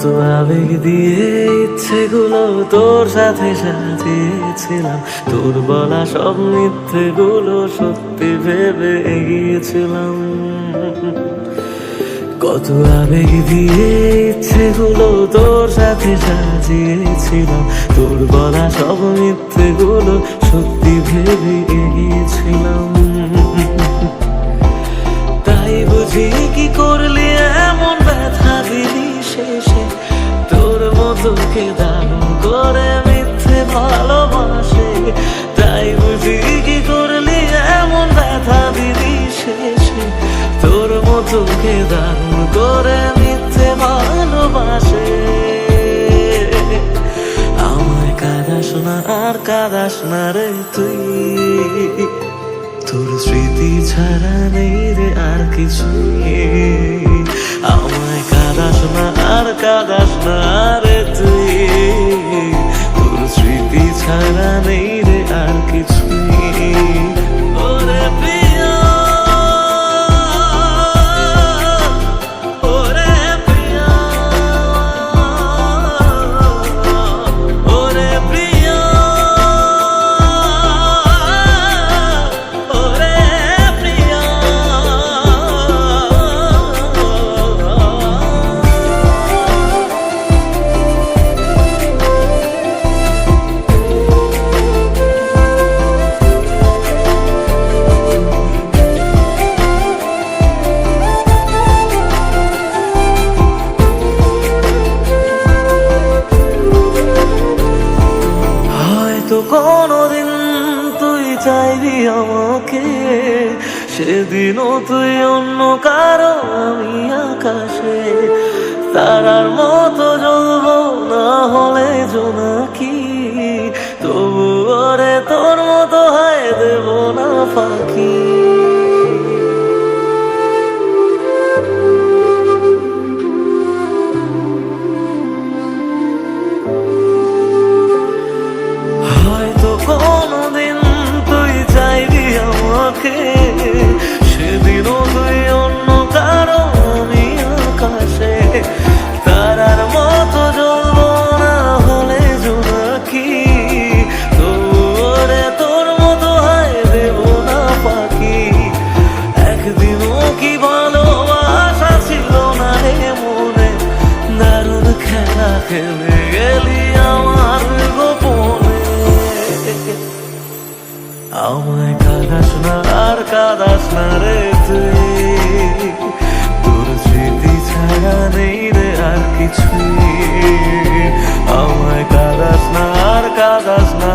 কত আবেগ দিয়ে ইচ্ছেগুলো তোর সাথে সাজিয়েছিলাম, তোর বলা সব মিথ্যেগুলো সত্যি ভেবে এগিয়েছিলাম। কত আবেগ দিয়ে ইচ্ছেগুলো তোর সাথে সাজিয়েছিলাম, তোর বলা সব মিথ্যেগুলো সত্যি ভেবে এগিয়েছিলাম। তাই বুঝি কি করলি এমন ব্যথা দিলি শেষে, তোর মতো কে দারুণ করে মিথ্যে ভালোবাসে। তাই বুঝি কি করলি এমন ব্যথা দিলি শেষে, তোর মতো কে দারুণ করে মিথ্যে ভালোবাসে। আমায় কাঁদাস না আর কাঁদাস না রে তুই, তোর স্মৃতি ছাড়া নেই রে আর কিছু। আমায় কাঁদাস না আর কাঁদাস না রে তুই, তোর স্মৃতি ছাড়া নেই রে আর কিছু। ওরে প্রিয়, ওরে প্রিয়, ওরে প্রিয়, ওরে প্রিয়। হয়তো কোনদিন তুই চাইবি আমাকে, সেদিনও তুই অন্য কারো আমি আকাশে। তারার মতো জ্বলবো না হলে জোনাকি, তবু ওরে তোর মতো হয় দেব না ফাঁকি। হয়তো কোনদিন তুই চাইবি আমাকে, সেদিনও তুই অন্য কারো আমি আকাশে। তারার মতো জ্বলবো না হলে জোনাকি, তোরে তোর মতো হয় দেব না পাখি। একদিনও কি ভালোবাসা ছিল না রে মনে, দারুণ খেলা খেলে গেলি আমার গোপনে। আমায় কাঁদাস না আর কাঁদাস না রে তুই, তোর স্মৃতি ছাড়া নেই রে আর কিছু। আমায় কাঁদাস না আর কাঁদাস না